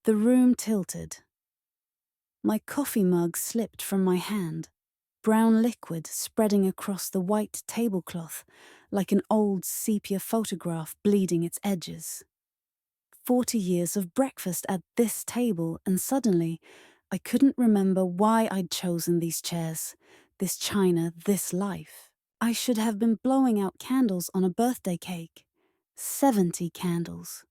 The room tilted. My coffee mug slipped from my hand, brown liquid spreading across the white tablecloth like an old sepia photograph bleeding its edges. 40 years of breakfast at this table, and suddenly I couldn't remember why I'd chosen these chairs, this china, this life. I should have been blowing out candles on a birthday cake. 70 candles.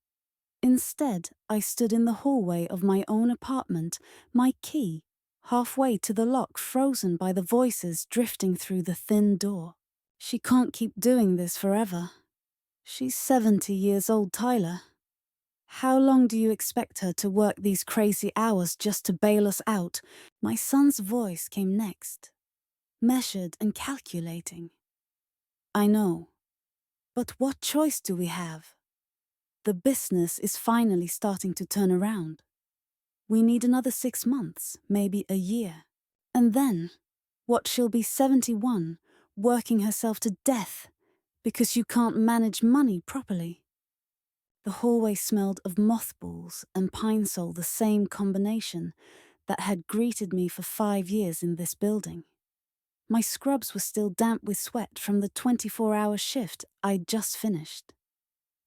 Instead, I stood in the hallway of my own apartment, my key, halfway to the lock, frozen by the voices drifting through the thin door. She can't keep doing this forever. She's 70 years old, Tyler. How long do you expect her to work these crazy hours just to bail us out? My son's voice came next, measured and calculating. I know. But what choice do we have? The business is finally starting to turn around. We need another 6 months, maybe a year. And then, what, she'll be 71, working herself to death because you can't manage money properly. The hallway smelled of mothballs and pine sol, the same combination that had greeted me for 5 years in this building. My scrubs were still damp with sweat from the 24-hour shift I'd just finished.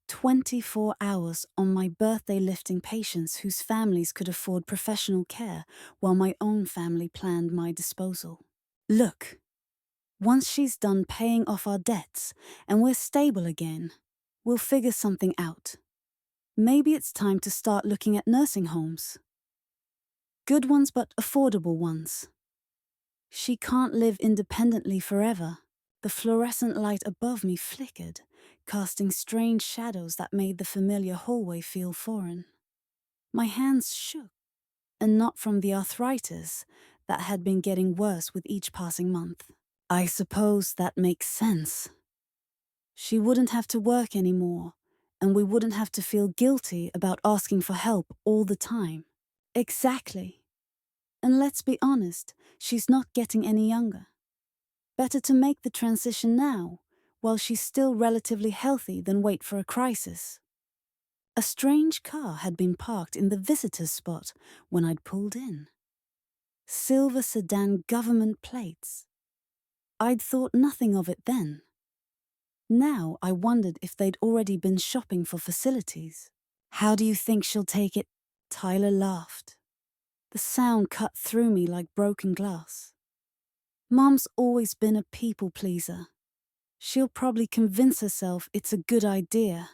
24 hours on my birthday lifting patients whose families could afford professional care while my own family planned my disposal. Look, once she's done paying off our debts and we're stable again, we'll figure something out. Maybe it's time to start looking at nursing homes. Good ones, but affordable ones. She can't live independently forever. The fluorescent light above me flickered, casting strange shadows that made the familiar hallway feel foreign. My hands shook, and not from the arthritis that had been getting worse with each passing month. I suppose that makes sense. She wouldn't have to work anymore, and we wouldn't have to feel guilty about asking for help all the time. Exactly. And let's be honest, she's not getting any younger. Better to make the transition now, while she's still relatively healthy, than wait for a crisis. A strange car had been parked in the visitor's spot when I'd pulled in. Silver sedan government plates. I'd thought nothing of it then. Now I wondered if they'd already been shopping for facilities. How do you think she'll take it? Tyler laughed. The sound cut through me like broken glass. Mom's always been a people pleaser. She'll probably convince herself it's a good idea.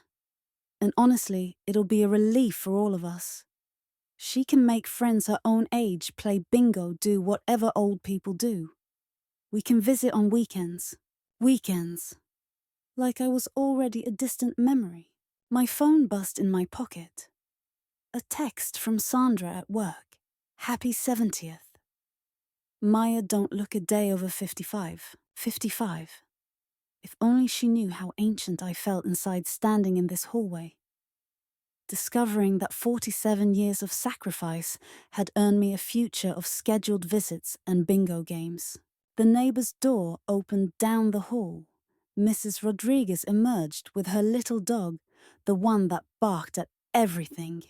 And honestly, it'll be a relief for all of us. She can make friends her own age play bingo, do whatever old people do. We can visit on weekends. Weekends. Like I was already a distant memory. My phone buzzed in my pocket. A text from Sandra at work. Happy 70th. Maya don't look a day over 55. 55. If only she knew how ancient I felt inside standing in this hallway. Discovering that 47 years of sacrifice had earned me a future of scheduled visits and bingo games. The neighbor's door opened down the hall. Mrs. Rodriguez emerged with her little dog, the one that barked at everything.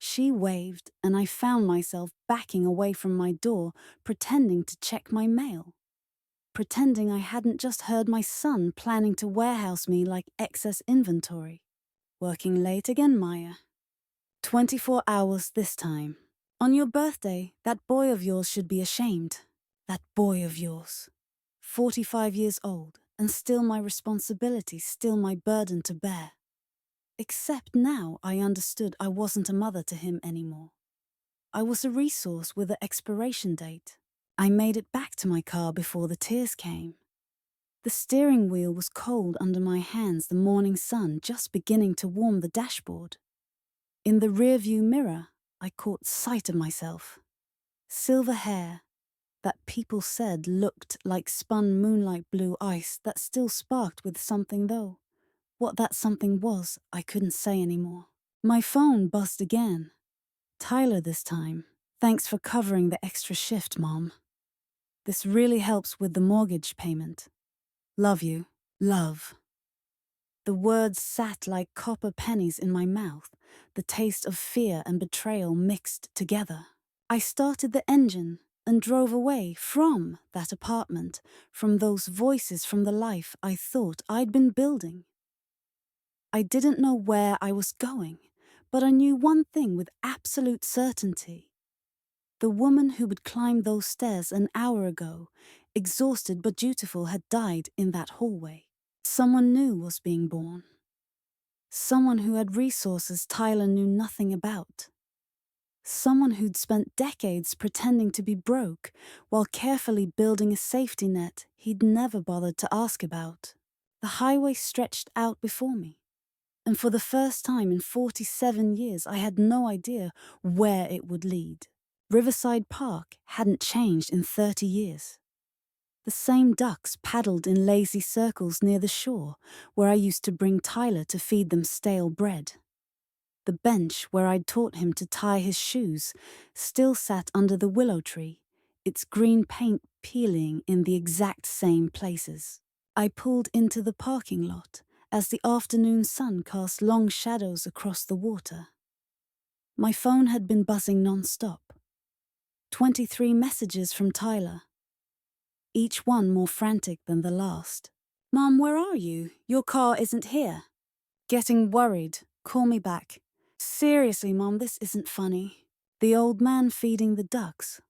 She waved, and I found myself backing away from my door, pretending to check my mail. Pretending I hadn't just heard my son planning to warehouse me like excess inventory. Working late again, Maya. 24 hours this time. On your birthday, that boy of yours should be ashamed. That boy of yours. 45 years old, and still my responsibility, still my burden to bear. Except now I understood I wasn't a mother to him anymore. I was a resource with an expiration date. I made it back to my car before the tears came. The steering wheel was cold under my hands, the morning sun just beginning to warm the dashboard. In the rearview mirror, I caught sight of myself. Silver hair, that people said looked like spun moonlight blue ice that still sparked with something though. What that something was, I couldn't say anymore. My phone buzzed again. Tyler this time. Thanks for covering the extra shift, Mom. This really helps with the mortgage payment. Love you. Love. The words sat like copper pennies in my mouth, the taste of fear and betrayal mixed together. I started the engine and drove away from that apartment, from those voices, from the life I thought I'd been building. I didn't know where I was going, but I knew one thing with absolute certainty. The woman who had climbed those stairs an hour ago, exhausted but dutiful, had died in that hallway. Someone new was being born. Someone who had resources Tyler knew nothing about. Someone who'd spent decades pretending to be broke while carefully building a safety net he'd never bothered to ask about. The highway stretched out before me, and for the first time in 47 years I had no idea where it would lead. Riverside Park hadn't changed in 30 years. The same ducks paddled in lazy circles near the shore where I used to bring Tyler to feed them stale bread. The bench where I'd taught him to tie his shoes still sat under the willow tree, its green paint peeling in the exact same places. I pulled into the parking lot as the afternoon sun cast long shadows across the water. My phone had been buzzing non-stop. 23 messages from Tyler, each one more frantic than the last. "Mom, where are you? Your car isn't here." "Getting worried. Call me back." "Seriously, Mom, this isn't funny." The old man feeding the ducks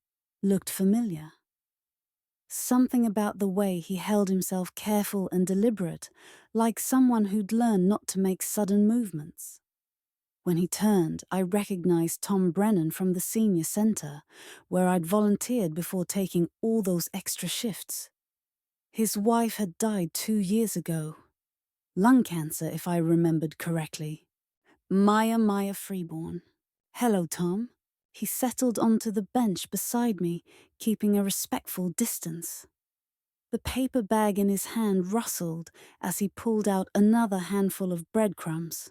looked familiar. Something about the way he held himself careful and deliberate, like someone who'd learned not to make sudden movements. When he turned, I recognized Tom Brennan from the senior center, where I'd volunteered before taking all those extra shifts. His wife had died 2 years ago. Lung cancer, if I remembered correctly. Maya Freeborn. "Hello, Tom." He settled onto the bench beside me, keeping a respectful distance. The paper bag in his hand rustled as he pulled out another handful of breadcrumbs.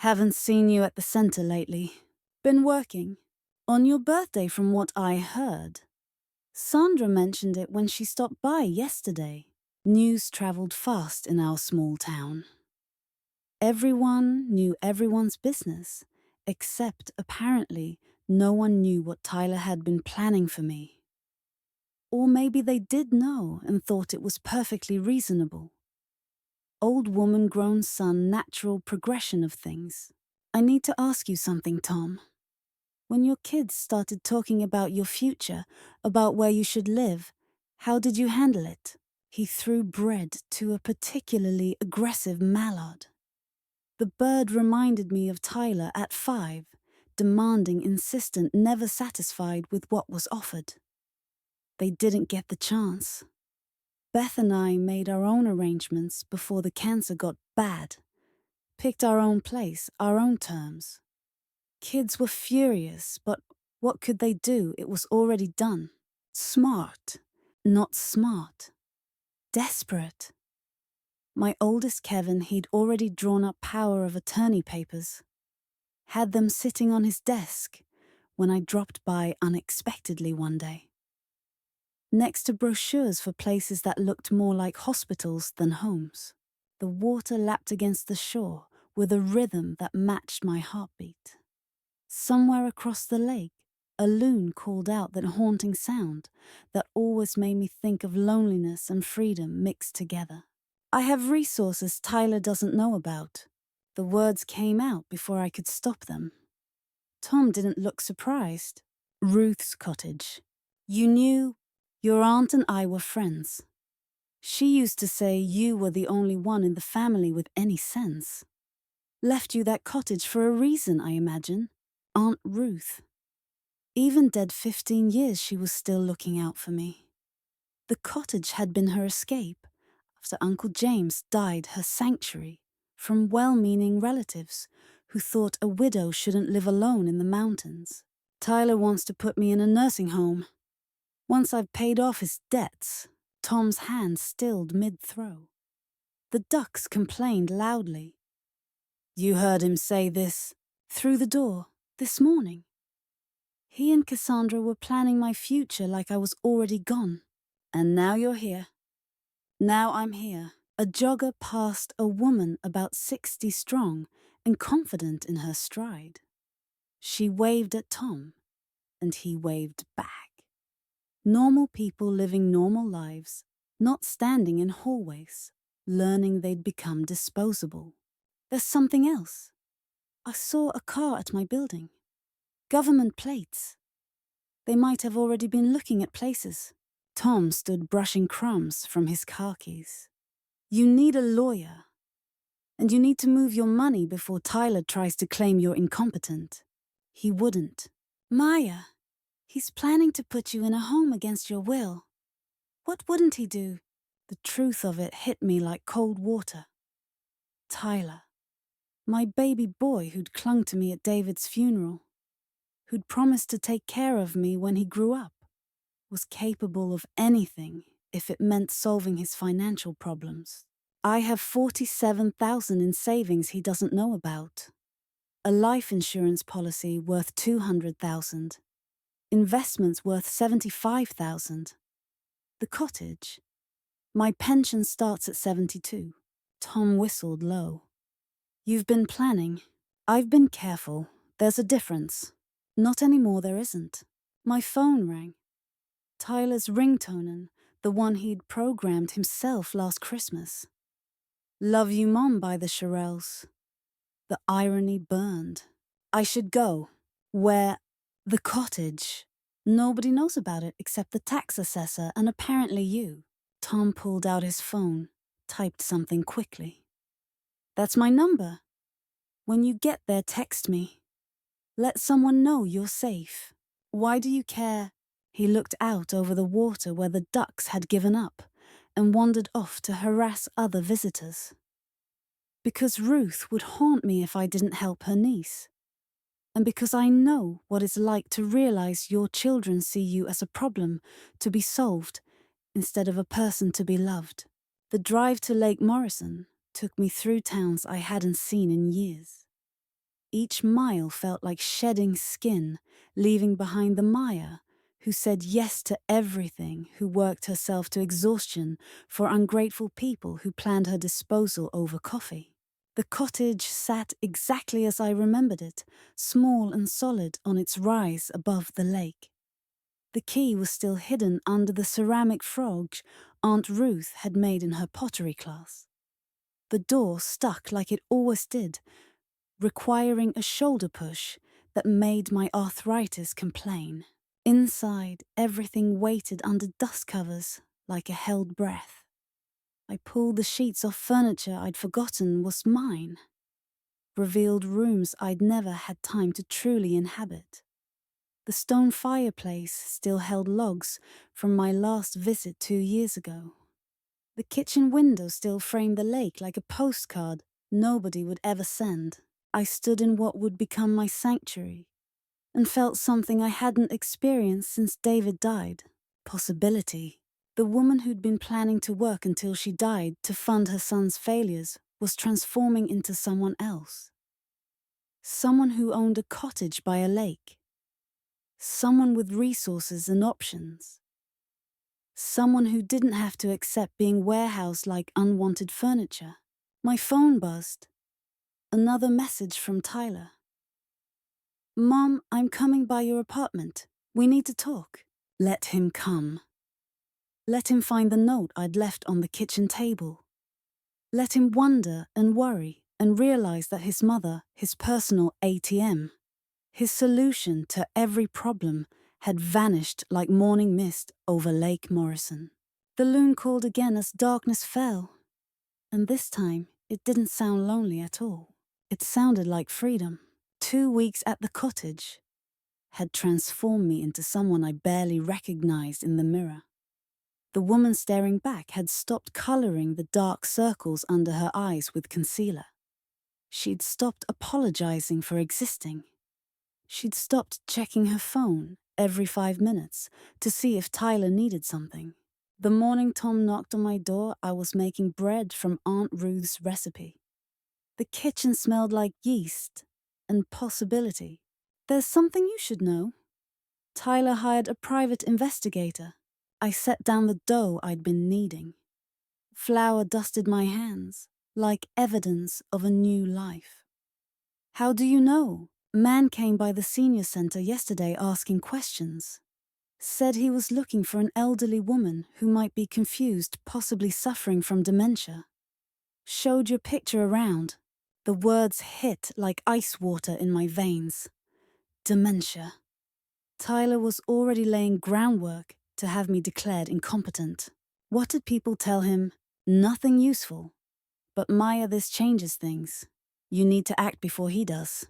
"Haven't seen you at the center lately." "Been working. On your birthday, from what I heard." Sandra mentioned it when she stopped by yesterday. News traveled fast in our small town. Everyone knew everyone's business, except apparently no one knew what Tyler had been planning for me. Or maybe they did know and thought it was perfectly reasonable. Old woman, grown son, natural progression of things. "I need to ask you something, Tom. When your kids started talking about your future, about where you should live, how did you handle it?" He threw bread to a particularly aggressive mallard. The bird reminded me of Tyler at 5, demanding, insistent, never satisfied with what was offered. They didn't get the chance. Beth and I made our own arrangements before the cancer got bad. Picked our own place, our own terms. Kids were furious, but what could they do? It was already done. Smart, not smart. Desperate. My oldest Kevin, he'd already drawn up power of attorney papers. Had them sitting on his desk when I dropped by unexpectedly one day. Next to brochures for places that looked more like hospitals than homes. The water lapped against the shore with a rhythm that matched my heartbeat. Somewhere across the lake, a loon called out that haunting sound that always made me think of loneliness and freedom mixed together. "I have resources Tyler doesn't know about." The words came out before I could stop them. Tom didn't look surprised. "Ruth's cottage. You knew your aunt and I were friends. She used to say you were the only one in the family with any sense. Left you that cottage for a reason, I imagine. Aunt Ruth. Even dead 15 years, she was still looking out for me. The cottage had been her escape. After Uncle James died, her sanctuary from well-meaning relatives who thought a widow shouldn't live alone in the mountains. Tyler wants to put me in a nursing home. Once I've paid off his debts." Tom's hand stilled mid-throw. The ducks complained loudly. "You heard him say this through the door this morning." He and Cassandra were planning my future like I was already gone. "And now you're here." "Now I'm here. A jogger passed a woman about 60 strong and confident in her stride. She waved at Tom, and he waved back. Normal people living normal lives, not standing in hallways, learning they'd become disposable. There's something else. I saw a car at my building. Government plates. They might have already been looking at places. Tom stood brushing crumbs from his car keys. You need a lawyer. And you need to move your money before Tyler tries to claim you're incompetent. He wouldn't. Maya, he's planning to put you in a home against your will. What wouldn't he do? The truth of it hit me like cold water. Tyler, my baby boy who'd clung to me at David's funeral, who'd promised to take care of me when he grew up, was capable of anything if it meant solving his financial problems. I have $47,000 in savings he doesn't know about. A life insurance policy worth $200,000. Investments worth $75,000. The cottage. My pension starts at 72. Tom whistled low. You've been planning. I've been careful. There's a difference. Not anymore, there isn't. My phone rang. Tyler's ringtone, the one he'd programmed himself last Christmas. Love You Mom by the Shirelles. The irony burned. I should go. Where? The cottage. Nobody knows about it except the tax assessor and apparently you. Tom pulled out his phone, typed something quickly. That's my number. When you get there, text me. Let someone know you're safe. Why do you care? He looked out over the water where the ducks had given up and wandered off to harass other visitors. Because Ruth would haunt me if I didn't help her niece. And because I know what it's like to realize your children see you as a problem to be solved instead of a person to be loved. The drive to Lake Morrison took me through towns I hadn't seen in years. Each mile felt like shedding skin, leaving behind the Maya, who said yes to everything, who worked herself to exhaustion for ungrateful people who planned her disposal over coffee. The cottage sat exactly as I remembered it, small and solid on its rise above the lake. The key was still hidden under the ceramic frog Aunt Ruth had made in her pottery class. The door stuck like it always did, requiring a shoulder push that made my arthritis complain. Inside, everything waited under dust covers like a held breath. I pulled the sheets off furniture I'd forgotten was mine, revealed rooms I'd never had time to truly inhabit. The stone fireplace still held logs from my last visit 2 years ago. The kitchen window still framed the lake like a postcard nobody would ever send. I stood in what would become my sanctuary and felt something I hadn't experienced since David died. Possibility. The woman who'd been planning to work until she died to fund her son's failures was transforming into someone else. Someone who owned a cottage by a lake. Someone with resources and options. Someone who didn't have to accept being warehoused like unwanted furniture. My phone buzzed. Another message from Tyler. Mom, I'm coming by your apartment. We need to talk. Let him come. Let him find the note I'd left on the kitchen table. Let him wonder and worry and realize that his mother, his personal ATM, his solution to every problem, had vanished like morning mist over Lake Morrison. The loon called again as darkness fell, and this time it didn't sound lonely at all. It sounded like freedom. 2 weeks at the cottage had transformed me into someone I barely recognized in the mirror. The woman staring back had stopped coloring the dark circles under her eyes with concealer. She'd stopped apologizing for existing. She'd stopped checking her phone every 5 minutes to see if Tyler needed something. The morning Tom knocked on my door, I was making bread from Aunt Ruth's recipe. The kitchen smelled like yeast and possibility. There's something you should know. Tyler hired a private investigator. I set down the dough I'd been kneading. Flour dusted my hands, like evidence of a new life. How do you know? Man came by the senior center yesterday asking questions. Said he was looking for an elderly woman who might be confused, possibly suffering from dementia. Showed your picture around. The words hit like ice water in my veins. Dementia. Tyler was already laying groundwork to have me declared incompetent. What did people tell him? Nothing useful. But Maya, this changes things. You need to act before he does.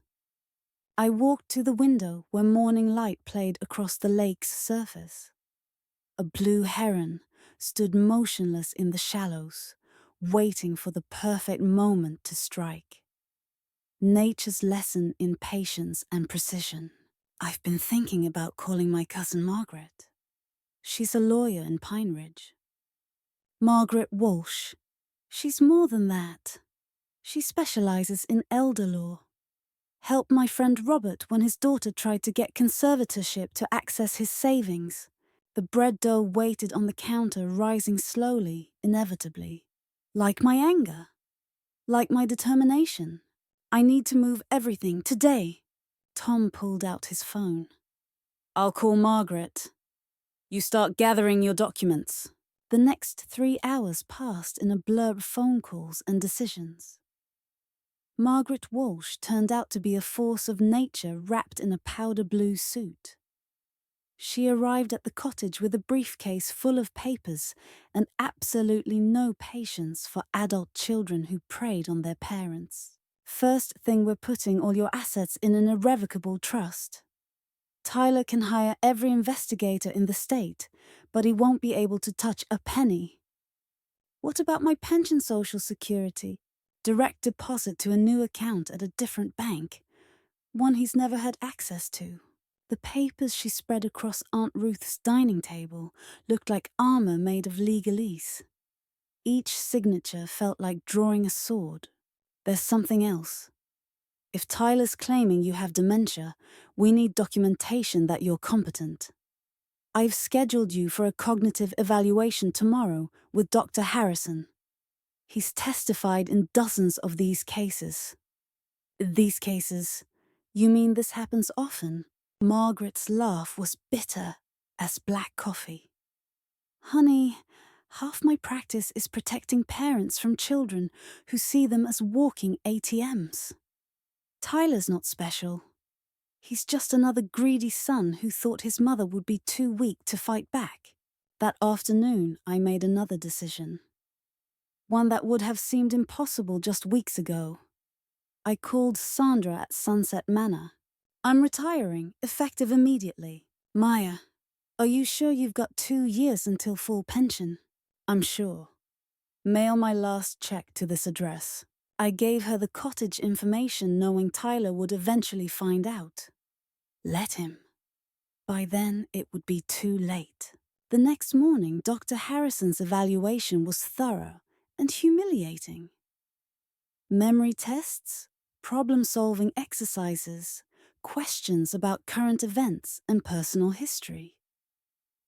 I walked to the window where morning light played across the lake's surface. A blue heron stood motionless in the shallows, waiting for the perfect moment to strike. Nature's lesson in patience and precision. I've been thinking about calling my cousin Margaret. She's a lawyer in Pine Ridge. Margaret Walsh. She's more than that. She specializes in elder law. Helped my friend Robert when his daughter tried to get conservatorship to access his savings. The bread dough waited on the counter, rising slowly, inevitably. Like my anger. Like my determination. I need to move everything today. Tom pulled out his phone. I'll call Margaret. You start gathering your documents. The next 3 hours passed in a blur of phone calls and decisions. Margaret Walsh turned out to be a force of nature wrapped in a powder blue suit. She arrived at the cottage with a briefcase full of papers and absolutely no patience for adult children who preyed on their parents. First thing, we're putting all your assets in an irrevocable trust. Tyler can hire every investigator in the state, but he won't be able to touch a penny. What about my pension Social Security? Direct deposit to a new account at a different bank, one he's never had access to. The papers she spread across Aunt Ruth's dining table looked like armor made of legalese. Each signature felt like drawing a sword. There's something else. If Tyler's claiming you have dementia, we need documentation that you're competent. I've scheduled you for a cognitive evaluation tomorrow with Dr. Harrison. He's testified in dozens of these cases. These cases? You mean this happens often? Margaret's laugh was bitter as black coffee. Honey, half my practice is protecting parents from children who see them as walking ATMs. Tyler's not special. He's just another greedy son who thought his mother would be too weak to fight back. That afternoon, I made another decision. One that would have seemed impossible just weeks ago. I called Sandra at Sunset Manor. I'm retiring, effective immediately. Maya, are you sure you've got 2 years until full pension? I'm sure. Mail my last check to this address. I gave her the cottage information knowing Tyler would eventually find out. Let him. By then, it would be too late. The next morning, Dr. Harrison's evaluation was thorough and humiliating. Memory tests, problem-solving exercises, questions about current events and personal history.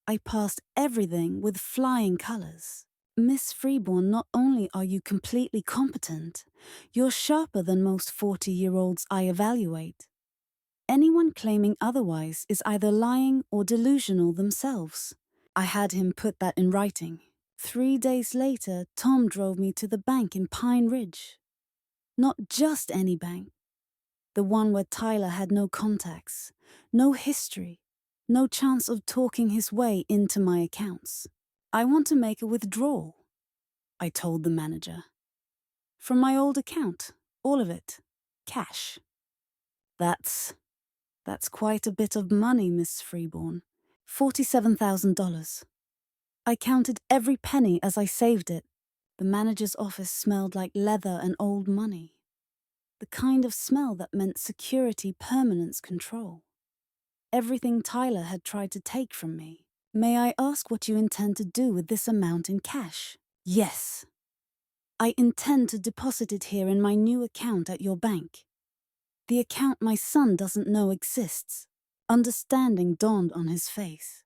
I passed everything with flying colors. Miss Freeborn, not only are you completely competent, you're sharper than most 40-year-olds I evaluate. Anyone claiming otherwise is either lying or delusional themselves. I had him put that in writing. 3 days later, Tom drove me to the bank in Pine Ridge. Not just any bank. The one where Tyler had no contacts, no history, no chance of talking his way into my accounts. I want to make a withdrawal, I told the manager. From my old account, all of it, cash. That's quite a bit of money, Miss Freeborn. $47,000. I counted every penny as I saved it. The manager's office smelled like leather and old money. The kind of smell that meant security, permanence, control. Everything Tyler had tried to take from me. May I ask what you intend to do with this amount in cash? Yes. I intend to deposit it here in my new account at your bank. The account my son doesn't know exists. Understanding dawned on his face.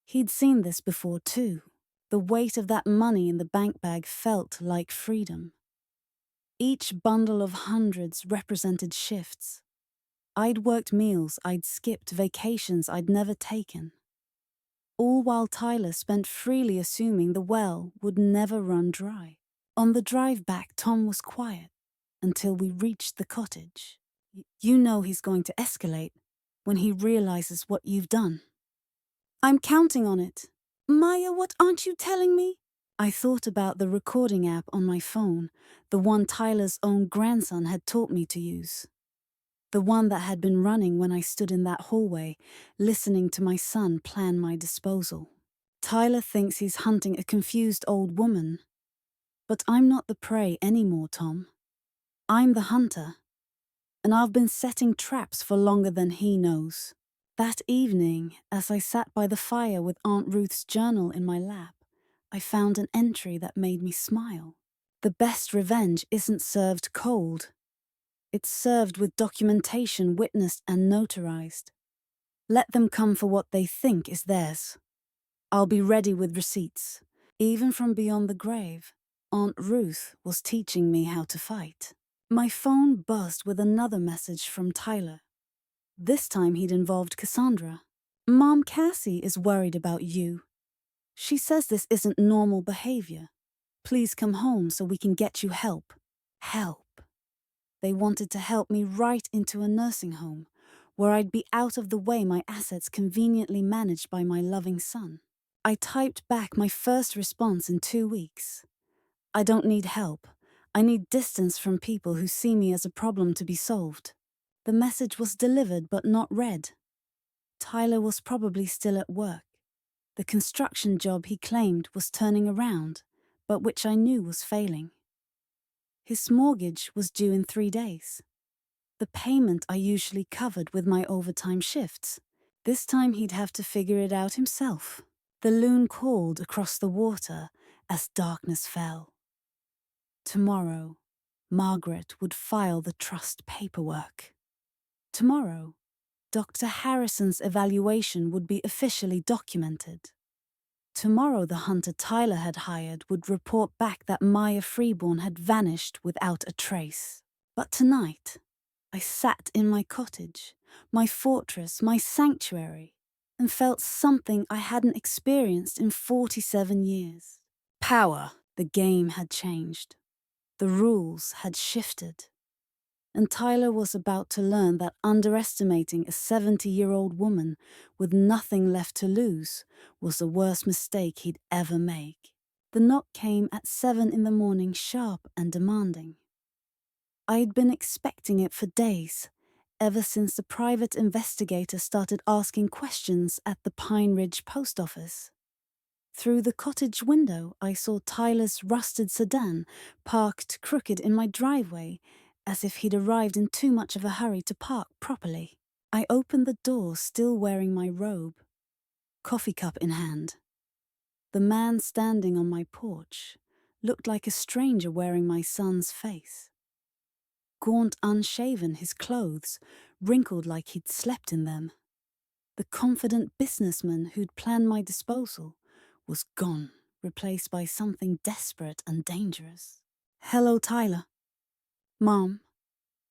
He'd seen this before too. The weight of that money in the bank bag felt like freedom. Each bundle of hundreds represented shifts. I'd worked meals, I'd skipped vacations I'd never taken. All while Tyler spent freely assuming the well would never run dry. On the drive back, Tom was quiet until we reached the cottage. You know he's going to escalate when he realizes what you've done. I'm counting on it. Maya, what aren't you telling me? I thought about the recording app on my phone, the one Tyler's own grandson had taught me to use. The one that had been running when I stood in that hallway, listening to my son plan my disposal. Tyler thinks he's hunting a confused old woman. But I'm not the prey anymore, Tom. I'm the hunter. And I've been setting traps for longer than he knows. That evening, as I sat by the fire with Aunt Ruth's journal in my lap, I found an entry that made me smile. The best revenge isn't served cold. It's served with documentation witnessed and notarized. Let them come for what they think is theirs. I'll be ready with receipts. Even from beyond the grave, Aunt Ruth was teaching me how to fight. My phone buzzed with another message from Tyler. This time he'd involved Cassandra. Mom, Cassie is worried about you. She says this isn't normal behavior. Please come home so we can get you help. Help. They wanted to help me right into a nursing home, where I'd be out of the way, my assets conveniently managed by my loving son. I typed back my first response in 2 weeks. I don't need help. I need distance from people who see me as a problem to be solved. The message was delivered but not read. Tyler was probably still at work. The construction job he claimed was turning around, but which I knew was failing. His mortgage was due in 3 days. The payment I usually covered with my overtime shifts. This time he'd have to figure it out himself. The loon called across the water as darkness fell. Tomorrow, Margaret would file the trust paperwork. Tomorrow, Dr. Harrison's evaluation would be officially documented. Tomorrow, the hunter Tyler had hired would report back that Maya Freeborn had vanished without a trace. But tonight, I sat in my cottage, my fortress, my sanctuary, and felt something I hadn't experienced in 47 years. Power. The game had changed. The rules had shifted. And Tyler was about to learn that underestimating a 70-year-old woman with nothing left to lose was the worst mistake he'd ever make. The knock came at 7 in the morning, sharp and demanding. I'd been expecting it for days, ever since the private investigator started asking questions at the Pine Ridge post office. Through the cottage window, I saw Tyler's rusted sedan parked crooked in my driveway, as if he'd arrived in too much of a hurry to park properly. I opened the door, still wearing my robe, coffee cup in hand. The man standing on my porch looked like a stranger wearing my son's face. Gaunt, unshaven, his clothes wrinkled like he'd slept in them. The confident businessman who'd planned my disposal was gone, replaced by something desperate and dangerous. Hello, Tyler. Mom.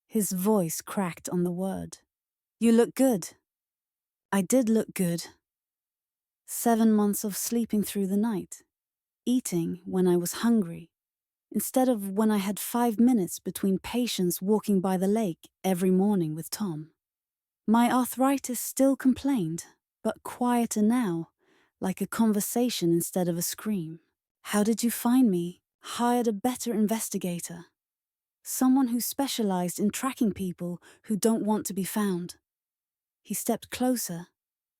His voice cracked on the word. You look good. I did look good. 7 months of sleeping through the night, eating when I was hungry, instead of when I had 5 minutes between patients walking by the lake every morning with Tom. My arthritis still complained, but quieter now, like a conversation instead of a scream. How did you find me? Hired a better investigator. Someone who specialized in tracking people who don't want to be found. He stepped closer,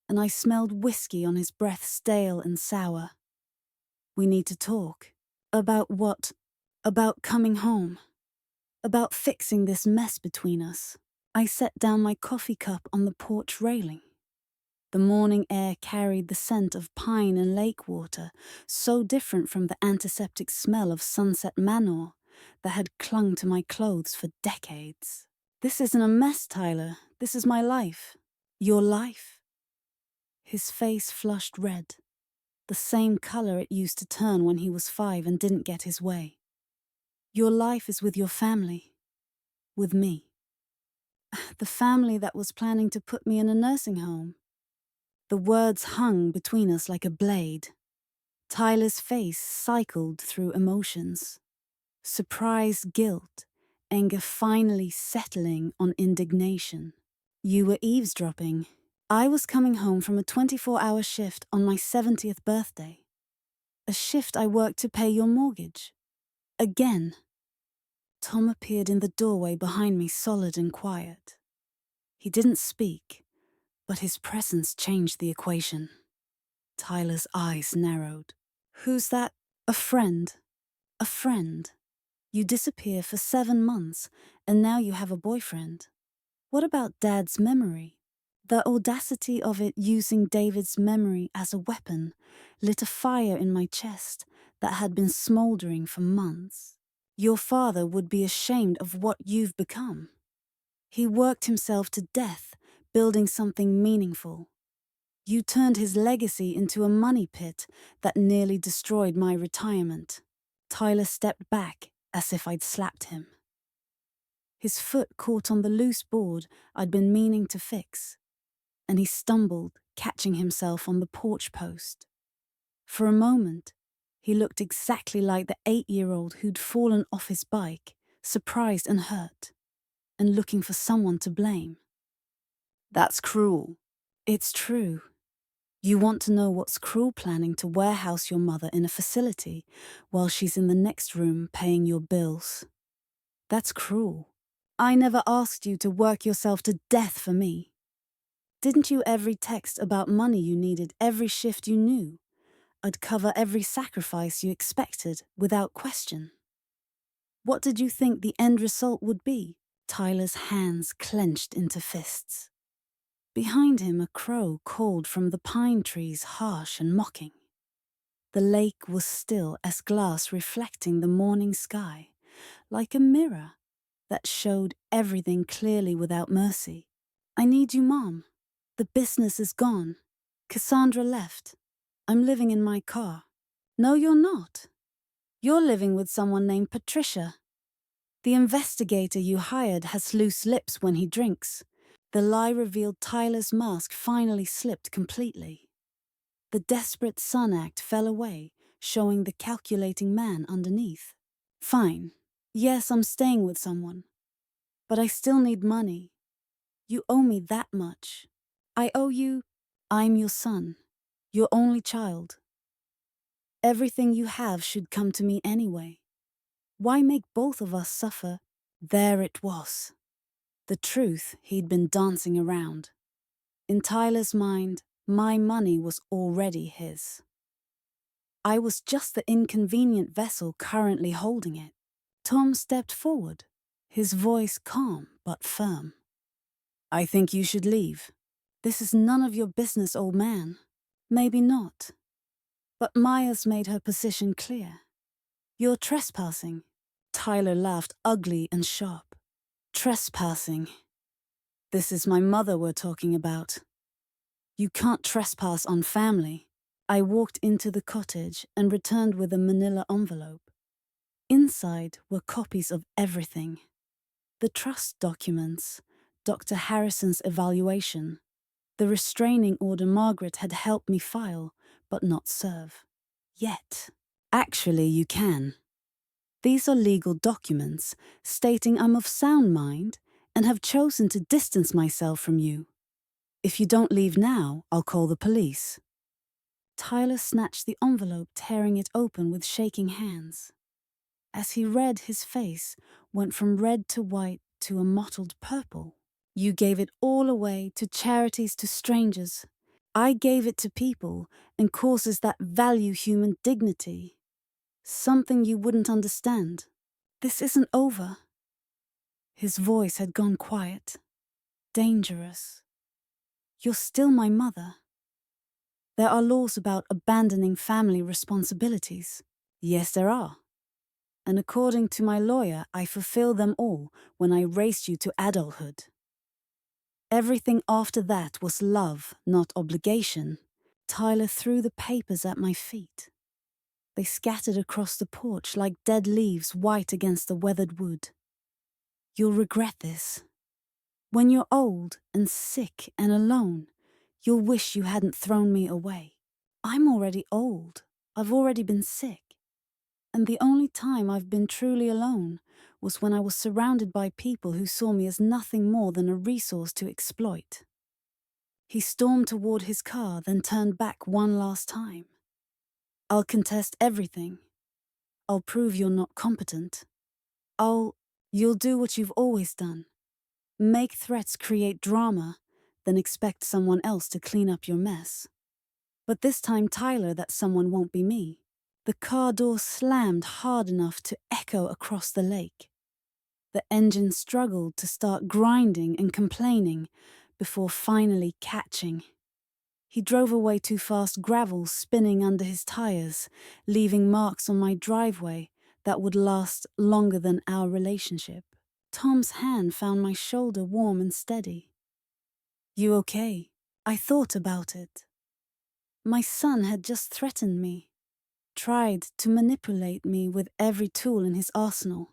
and I smelled whiskey on his breath, stale and sour. We need to talk. About what? About coming home. About fixing this mess between us. I set down my coffee cup on the porch railing. The morning air carried the scent of pine and lake water, so different from the antiseptic smell of Sunset Manor that had clung to my clothes for decades. This isn't a mess, Tyler. This is my life. Your life. His face flushed red. the same color it used to turn when he was 5 and didn't get his way. Your life is with your family, with me. The family that was planning to put me in a nursing home. The words hung between us like a blade. Tyler's face cycled through emotions. Surprise, guilt, anger finally settling on indignation. You were eavesdropping. I was coming home from a 24-hour shift on my 70th birthday. A shift I worked to pay your mortgage. Again. Tom appeared in the doorway behind me, solid and quiet. He didn't speak, but his presence changed the equation. Tyler's eyes narrowed. Who's that? A friend. A friend. You disappear for 7 months, and now you have a boyfriend. What about Dad's memory? The audacity of it, using David's memory as a weapon, lit a fire in my chest that had been smoldering for months. Your father would be ashamed of what you've become. He worked himself to death, building something meaningful. You turned his legacy into a money pit that nearly destroyed my retirement. Tyler stepped back as if I'd slapped him. His foot caught on the loose board I'd been meaning to fix, and he stumbled, catching himself on the porch post. For a moment, he looked exactly like the 8-year-old who'd fallen off his bike, surprised and hurt, and looking for someone to blame. That's cruel. It's true. You want to know what's cruel? Planning to warehouse your mother in a facility while she's in the next room paying your bills. That's cruel. I never asked you to work yourself to death for me. Didn't you every text about money you needed, every shift you knew? I'd cover every sacrifice you expected without question. What did you think the end result would be? Tyler's hands clenched into fists. Behind him, a crow called from the pine trees, harsh and mocking. The lake was still as glass reflecting the morning sky, like a mirror that showed everything clearly without mercy. I need you, Mom. The business is gone. Cassandra left. I'm living in my car. No, you're not. You're living with someone named Patricia. The investigator you hired has loose lips when he drinks. The lie revealed Tyler's mask finally slipped completely. The desperate son act fell away, showing the calculating man underneath. Fine. Yes, I'm staying with someone. But I still need money. You owe me that much. I owe you. I'm your son, your only child. Everything you have should come to me anyway. Why make both of us suffer? There it was. The truth he'd been dancing around. In Tyler's mind, my money was already his. I was just the inconvenient vessel currently holding it. Tom stepped forward, his voice calm but firm. I think you should leave. This is none of your business, old man. Maybe not. But Maya's made her position clear. You're trespassing. Tyler laughed ugly and sharp. Trespassing. This is my mother we're talking about. You can't trespass on family. I walked into the cottage and returned with a manila envelope. Inside were copies of everything. The trust documents, Dr. Harrison's evaluation, the restraining order Margaret had helped me file, but not serve. Yet. Actually, you can. These are legal documents stating I'm of sound mind and have chosen to distance myself from you. If you don't leave now, I'll call the police. Tyler snatched the envelope, tearing it open with shaking hands. As he read, his face went from red to white to a mottled purple. You gave it all away to charities, to strangers. I gave it to people and causes that value human dignity. Something you wouldn't understand. This isn't over. His voice had gone quiet. Dangerous. You're still my mother. There are laws about abandoning family responsibilities. Yes, there are. And according to my lawyer, I fulfill them all when I raised you to adulthood. Everything after that was love, not obligation. Tyler threw the papers at my feet. They scattered across the porch like dead leaves white against the weathered wood. You'll regret this. When you're old and sick and alone, you'll wish you hadn't thrown me away. I'm already old. I've already been sick. And the only time I've been truly alone was when I was surrounded by people who saw me as nothing more than a resource to exploit. He stormed toward his car, then turned back one last time. I'll contest everything. I'll prove you're not competent. You'll do what you've always done. Make threats create drama, then expect someone else to clean up your mess. But this time, Tyler, that someone won't be me. The car door slammed hard enough to echo across the lake. The engine struggled to start grinding and complaining before finally catching. He drove away too fast, gravel spinning under his tires, leaving marks on my driveway that would last longer than our relationship. Tom's hand found my shoulder warm and steady. You okay? I thought about it. My son had just threatened me, tried to manipulate me with every tool in his arsenal,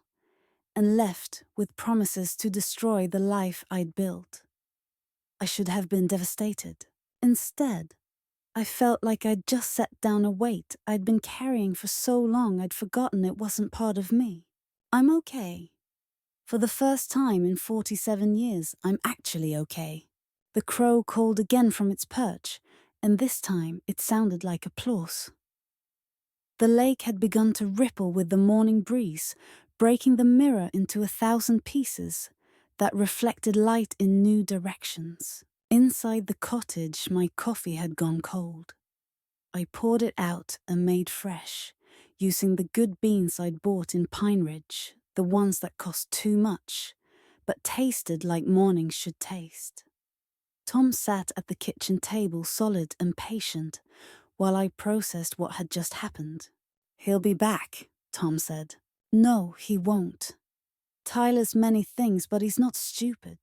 and left with promises to destroy the life I'd built. I should have been devastated. Instead, I felt like I'd just set down a weight I'd been carrying for so long I'd forgotten it wasn't part of me. I'm okay. For the first time in 47 years, I'm actually okay. The crow called again from its perch, and this time it sounded like applause. The lake had begun to ripple with the morning breeze, breaking the mirror into 1,000 pieces that reflected light in new directions. Inside the cottage, my coffee had gone cold. I poured it out and made fresh, using the good beans I'd bought in Pine Ridge, the ones that cost too much, but tasted like mornings should taste. Tom sat at the kitchen table, solid and patient, while I processed what had just happened. He'll be back, Tom said. No, he won't. Tyler's many things, but he's not stupid.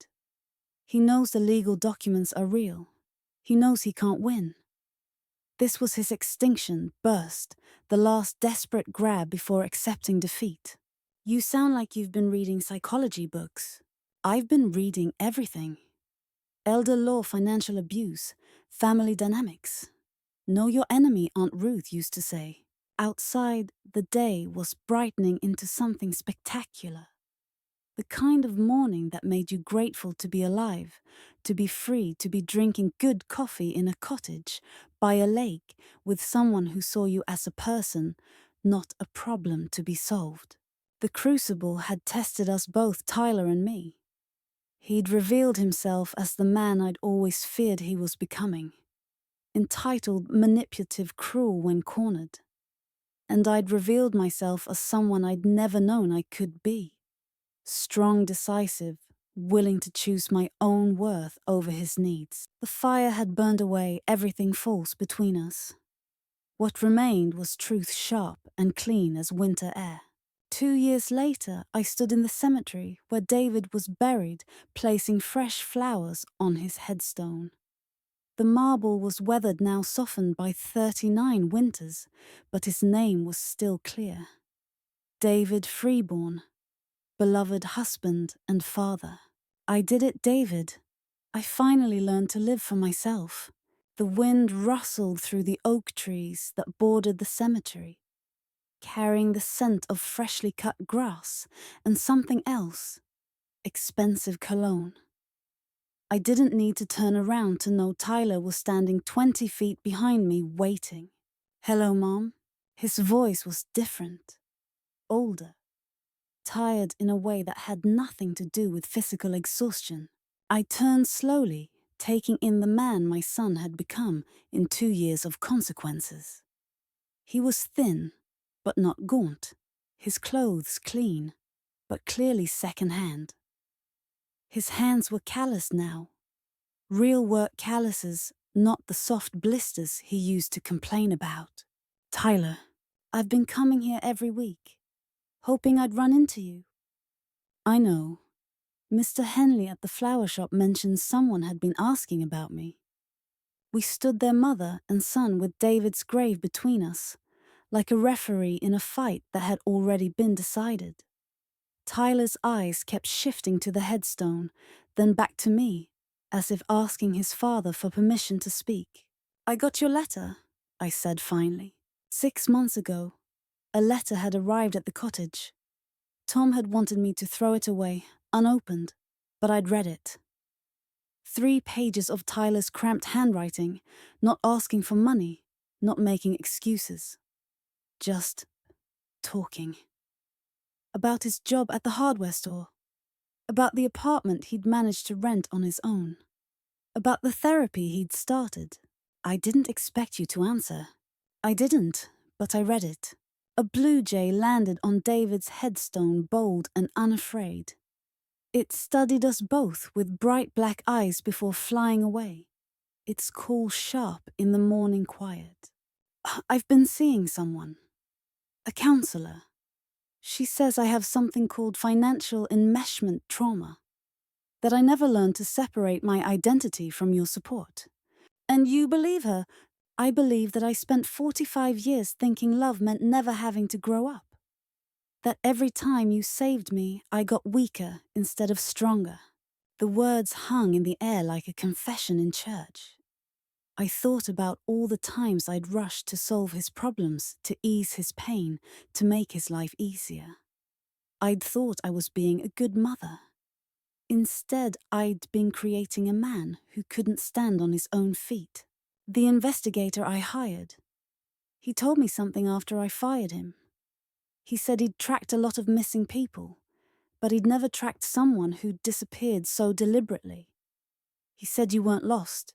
He knows the legal documents are real. He knows he can't win. This was his extinction, burst, the last desperate grab before accepting defeat. You sound like you've been reading psychology books. I've been reading everything. Elder law, financial abuse, family dynamics. Know your enemy, Aunt Ruth used to say. Outside, the day was brightening into something spectacular. The kind of morning that made you grateful to be alive, to be free, to be drinking good coffee in a cottage, by a lake, with someone who saw you as a person, not a problem to be solved. The crucible had tested us both, Tyler and me. He'd revealed himself as the man I'd always feared he was becoming. Entitled, manipulative, cruel when cornered. And I'd revealed myself as someone I'd never known I could be. Strong, decisive, willing to choose my own worth over his needs. The fire had burned away everything false between us. What remained was truth, sharp and clean as winter air. 2 years later, I stood in the cemetery where David was buried, placing fresh flowers on his headstone. The marble was weathered, now softened by 39 winters, but his name was still clear. David Freeborn, beloved husband and father. I did it, David. I finally learned to live for myself. The wind rustled through the oak trees that bordered the cemetery, carrying the scent of freshly cut grass and something else, expensive cologne. I didn't need to turn around to know Tyler was standing 20 feet behind me, waiting. Hello, Mom. His voice was different, older, tired in a way that had nothing to do with physical exhaustion. I turned slowly, taking in the man my son had become in 2 years of consequences. He was thin, but not gaunt. His clothes clean, but clearly second-hand. His hands were calloused now. Real work calluses, not the soft blisters he used to complain about. Tyler, I've been coming here every week, hoping I'd run into you. I know. Mr. Henley at the flower shop mentioned someone had been asking about me. We stood there, mother and son, with David's grave between us, like a referee in a fight that had already been decided. Tyler's eyes kept shifting to the headstone, then back to me, as if asking his father for permission to speak. "I got your letter," I said finally. 6 months ago, a letter had arrived at the cottage. Tom had wanted me to throw it away, unopened, but I'd read it. 3 pages of Tyler's cramped handwriting, not asking for money, not making excuses. Just talking. About his job at the hardware store. About the apartment he'd managed to rent on his own. About the therapy he'd started. "I didn't expect you to answer." I didn't, but I read it. A blue jay landed on David's headstone, bold and unafraid. It studied us both with bright black eyes before flying away, its call sharp in the morning quiet. "I've been seeing someone. A counselor. She says I have something called financial enmeshment trauma, that I never learned to separate my identity from your support." "And you believe her?" "I believe that I spent 45 years thinking love meant never having to grow up. That every time you saved me, I got weaker instead of stronger." The words hung in the air like a confession in church. I thought about all the times I'd rushed to solve his problems, to ease his pain, to make his life easier. I'd thought I was being a good mother. Instead, I'd been creating a man who couldn't stand on his own feet. The investigator I hired. He told me something after I fired him. He said he'd tracked a lot of missing people, but he'd never tracked someone who'd disappeared so deliberately. He said you weren't lost.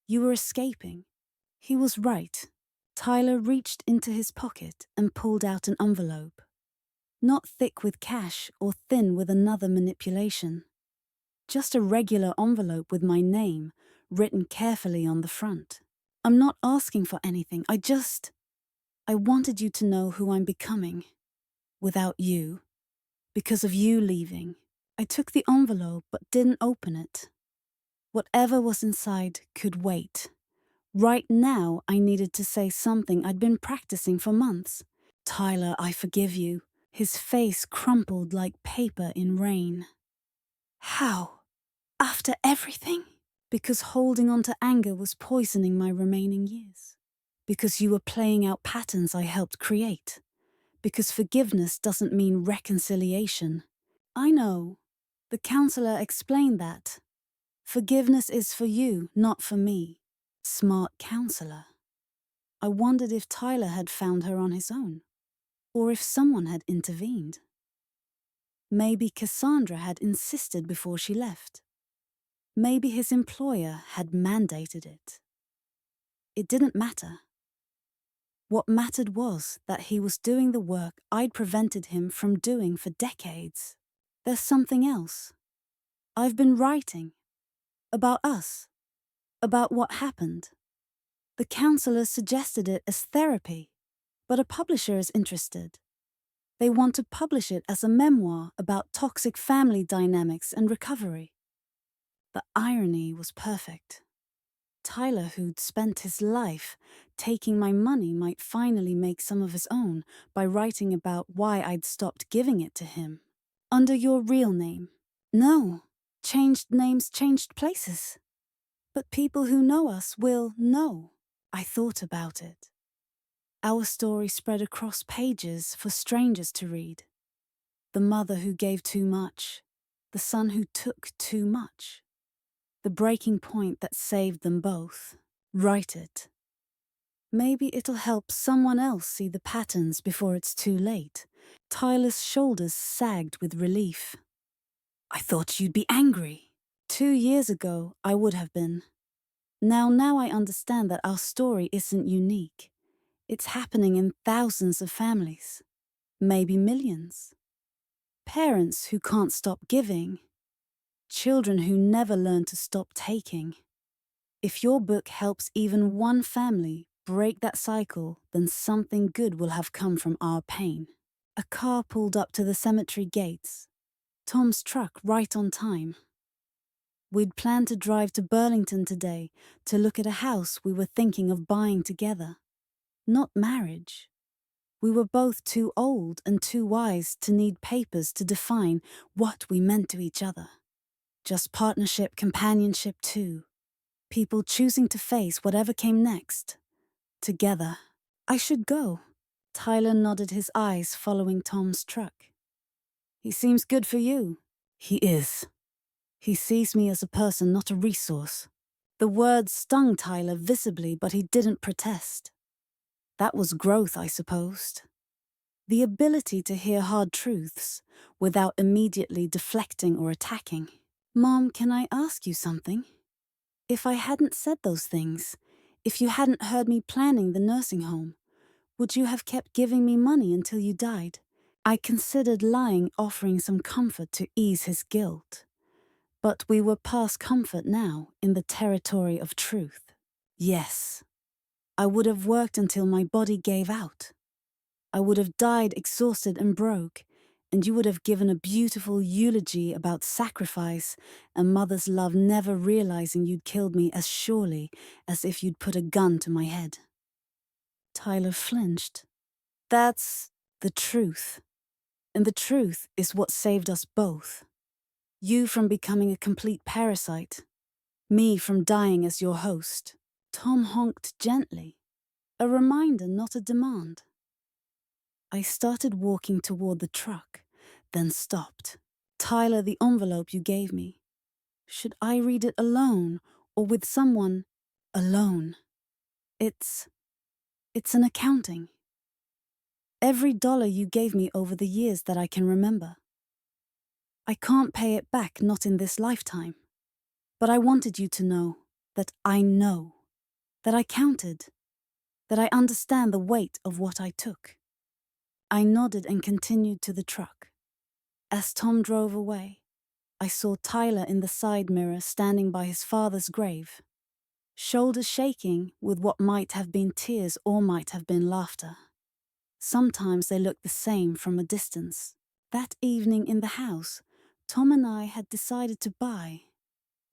You were escaping. He was right. Tyler reached into his pocket and pulled out an envelope. Not thick with cash or thin with another manipulation. Just a regular envelope with my name, written carefully on the front. "I'm not asking for anything. I wanted you to know who I'm becoming. Without you. Because of you leaving." I took the envelope but didn't open it. Whatever was inside could wait. Right now, I needed to say something I'd been practicing for months. "Tyler, I forgive you." His face crumpled like paper in rain. "How? After everything?" "Because holding on to anger was poisoning my remaining years. Because you were playing out patterns I helped create. Because forgiveness doesn't mean reconciliation." "I know." The counselor explained that. "Forgiveness is for you, not for me." Smart counselor. I wondered if Tyler had found her on his own, or if someone had intervened. Maybe Cassandra had insisted before she left. Maybe his employer had mandated it. It didn't matter. What mattered was that he was doing the work I'd prevented him from doing for decades. There's something else. I've been writing. About us. About what happened. The counselor suggested it as therapy, but a publisher is interested. They want to publish it as a memoir about toxic family dynamics and recovery. The irony was perfect. Tyler, who'd spent his life taking my money, might finally make some of his own by writing about why I'd stopped giving it to him. "Under your real name." "No. Changed names, changed places. But people who know us will know." I thought about it. Our story spread across pages for strangers to read. The mother who gave too much. The son who took too much. The breaking point that saved them both. Write it. Maybe it'll help someone else see the patterns before it's too late. Tyler's shoulders sagged with relief. "I thought you'd be angry." 2 years ago, I would have been. Now I understand that our story isn't unique. It's happening in thousands of families. Maybe millions. Parents who can't stop giving. Children who never learn to stop taking. If your book helps even one family break that cycle, then something good will have come from our pain. A car pulled up to the cemetery gates. Tom's truck right on time. We'd planned to drive to Burlington today to look at a house we were thinking of buying together. Not marriage. We were both too old and too wise to need papers to define what we meant to each other. Just partnership, companionship too. People choosing to face whatever came next. Together. I should go. Tyler nodded his eyes following Tom's truck. He seems good for you. He is. He sees me as a person, not a resource. The words stung Tyler visibly, but he didn't protest. That was growth, I supposed. The ability to hear hard truths without immediately deflecting or attacking. Mom, can I ask you something? If I hadn't said those things, if you hadn't heard me planning the nursing home, would you have kept giving me money until you died? I considered lying, offering some comfort to ease his guilt. But we were past comfort now, in the territory of truth. Yes, I would have worked until my body gave out. I would have died exhausted and broke, and you would have given a beautiful eulogy about sacrifice and mother's love, never realizing you'd killed me as surely as if you'd put a gun to my head. Tyler flinched. That's the truth. And the truth is what saved us both. You from becoming a complete parasite. Me from dying as your host. Tom honked gently. A reminder, not a demand. I started walking toward the truck, then stopped. Tyler, the envelope you gave me. Should I read it alone or with someone alone? It's an accounting. Every dollar you gave me over the years that I can remember. I can't pay it back, not in this lifetime. But I wanted you to know that I know, that I counted, that I understand the weight of what I took. I nodded and continued to the truck. As Tom drove away, I saw Tyler in the side mirror standing by his father's grave, shoulders shaking with what might have been tears or might have been laughter. Sometimes they looked the same from a distance. That evening in the house, Tom and I had decided to buy.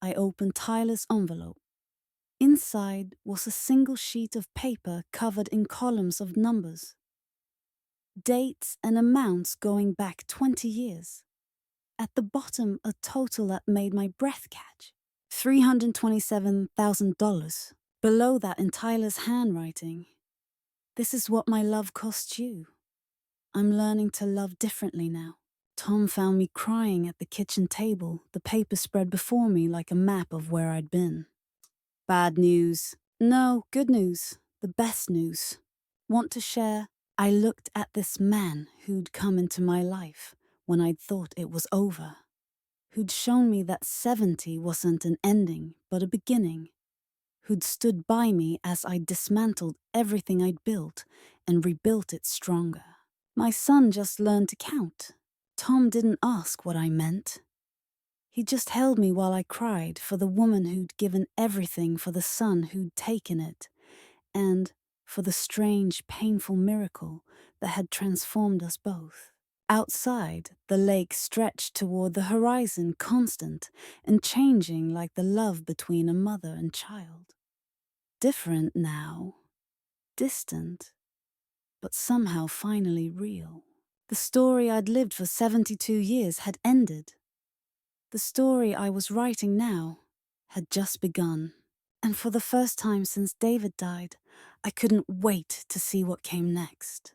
I opened Tyler's envelope. Inside was a single sheet of paper covered in columns of numbers. Dates and amounts going back 20 years. At the bottom, a total that made my breath catch. $327,000. Below that, in Tyler's handwriting, this is what my love cost you. I'm learning to love differently now. Tom found me crying at the kitchen table, the paper spread before me like a map of where I'd been. Bad news. No, good news. The best news. Want to share? I looked at this man who'd come into my life when I'd thought it was over, who'd shown me that 70 wasn't an ending, but a beginning, who'd stood by me as I dismantled everything I'd built and rebuilt it stronger. My son just learned to count. Tom didn't ask what I meant. He just held me while I cried for the woman who'd given everything for the son who'd taken it, and for the strange, painful miracle that had transformed us both. Outside, the lake stretched toward the horizon, constant and changing like the love between a mother and child. Different now, distant, but somehow finally real. The story I'd lived for 72 years had ended. The story I was writing now had just begun. And for the first time since David died, I couldn't wait to see what came next.